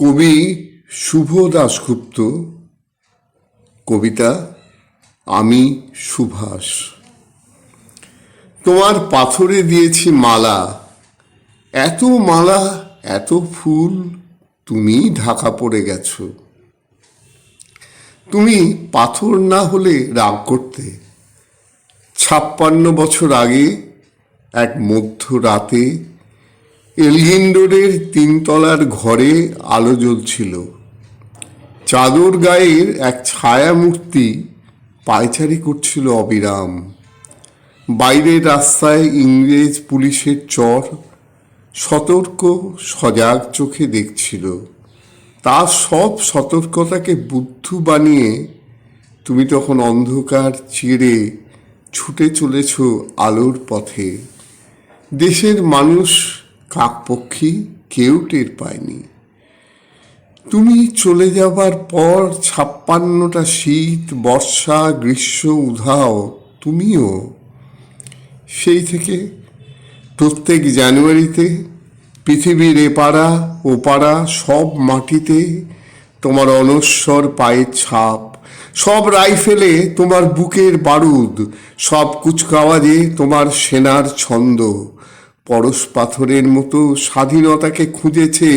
কবি শুভ দাশগুপ্ত, কবিতা আমি সুভাষ। তোমার পাথরে দিয়েছি মালা, এত মালা এত ফুল, তুমি ঢাকা পড়ে গেছো। তুমি পাথর না হলে রাগ করতে। 56 বছর আগে এক মধ্য রাতে এলগিন রোডের 3 তলার ঘরে আলো জ্বলছিল। চাদর গায়ের এক ছায়া মূর্তি পায়চারি করছিল অবিরাম। বাইরের রাস্তায় ইংরেজ পুলিশের চর সতর্ক সজাগ চোখে দেখছিল। তার সব সতর্কতাকে বুদ্ধু বানিয়ে তুমি তখন অন্ধকার চিরে ছুটে চলেছ আলোর পথে। দেশের মানুষ কাকপক্ষী কেউ টের পায়নি। তুমি চলে যাবার পর 56টা শীত, বর্ষা, গ্রীষ্ম, উধাও, তুমিও। সেই থেকে প্রত্যেক জানুয়ারিতে পৃথিবীর এপাড়া ওপাড়া সব মাটিতে তোমার অনশ্বর পায়ের ছাপ, সব রাইফেলে তোমার বুকের বারুদ, সব কুচকাওয়াজে তোমার সেনার ছন্দ। পরশ পাথরের মতো স্বাধীনতাকে খুঁজেছে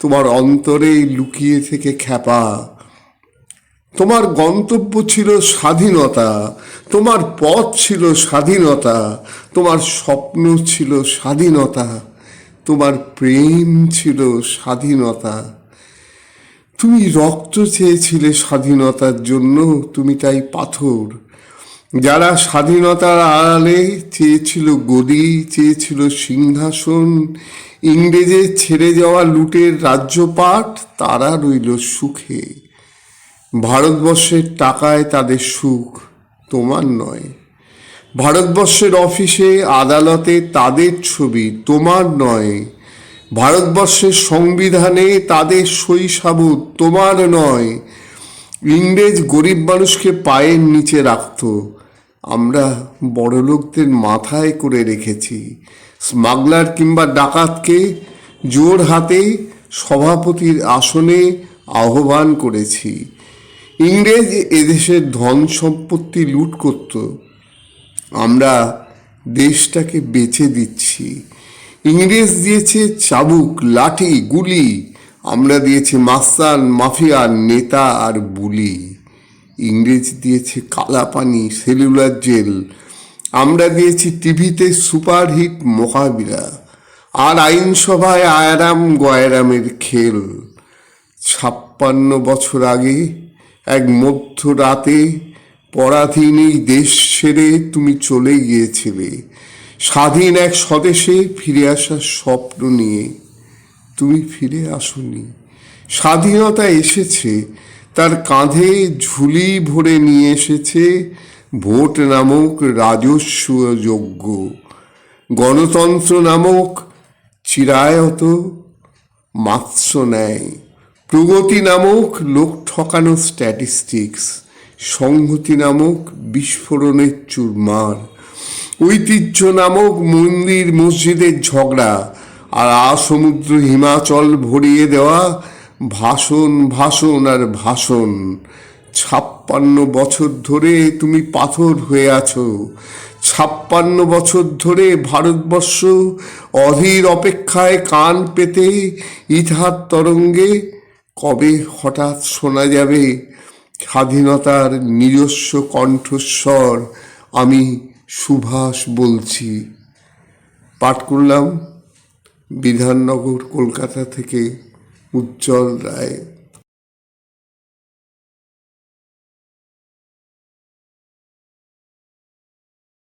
তোমার অন্তরে লুকিয়ে থেকে খ্যাপা। তোমার গন্তব্য ছিল স্বাধীনতা, তোমার পথ ছিল স্বাধীনতা, তোমার স্বপ্ন ছিল স্বাধীনতা, তোমার প্রেম ছিল স্বাধীনতা। তুমি রক্ত চেয়েছিলে স্বাধীনতার জন্য, তুমি তাই পাথর। যারা স্বাধীনতার আড়ালে চেয়েছিল গদি, চেয়েছিল সিংহাসন, ইংরেজের ছেড়ে যাওয়া লুটের রাজ্যপাট, তারা রইল সুখে। ভারতবর্ষের টাকায় তাদের সুখ, তোমার নয়। ভারতবর্ষের অফিসে আদালতে তাদের ছবি, তোমার নয়। ভারতবর্ষের সংবিধানে তাদের সই সাবুত, তোমার নয়। ইংরেজ গরিব মানুষকে পায়ের নিচে রাখত, আমরা বড়লোকদের মাথায় করে রেখেছি। স্মাগলার কিংবা ডাকাতকে জোর হাতে সভাপতির আসনে আহ্বান করেছি। ইংরেজ এদেশের ধন সম্পত্তি লুট করত, আমরা দেশটাকে বেচে দিচ্ছি। ইংরেজ দিয়েছে চাবুক, লাঠি, গুলি, আমরা দিয়েছি মাস্তান, মাফিয়ার নেতা আর বুলি। ইংরেজ দিয়েছে কালাপানি, সেলুলার জেল, আমরা দিয়েছি টিভিতে সুপারহিট মোকাবিলা আর আইনসভায় আয়ারাম গয়রামের খেল। 56 বছর আগে এক মধ্য রাতে পরাধীন এই দেশ ছেড়ে তুমি চলে গিয়েছিলে স্বাধীন এক স্বদেশে ফিরে আসার স্বপ্ন নিয়ে। তুমি ফিরে আসোনি। স্বাধীনতা এসেছে, তার কাঁধে ঝুলি ভরে নিয়ে এসেছে ভোট নামক রাজস্ব যজ্ঞ, গণতন্ত্র নামক চিরায়ত মাৎস্য ন্যায়, প্রগতি নামক লোক ঠকানো স্ট্যাটিস্টিক্স, সংহতি নামক বিস্ফোরণের চুরমার, ঐতিহ্য নামক মন্দির মসজিদের ঝগড়া, আর সমুদ্র হিমাচল ভরিয়ে দেওয়া ভাষণ ভাষণ আর ভাষণ। 56 বছর ধরে তুমি পাথর হয়ে আছো। 56 বছর ধরে ভারতবর্ষ অধীর অপেক্ষায় কান পেতে ইথার তরঙ্গে কবে হঠাৎ শোনা যাবে স্বাধীনতার নিজস্ব কণ্ঠস্বর, আমি সুভাষ বলছি। পাঠ করলাম বিধাননগর, কলকাতা থেকে উজ্জ্বল রায়।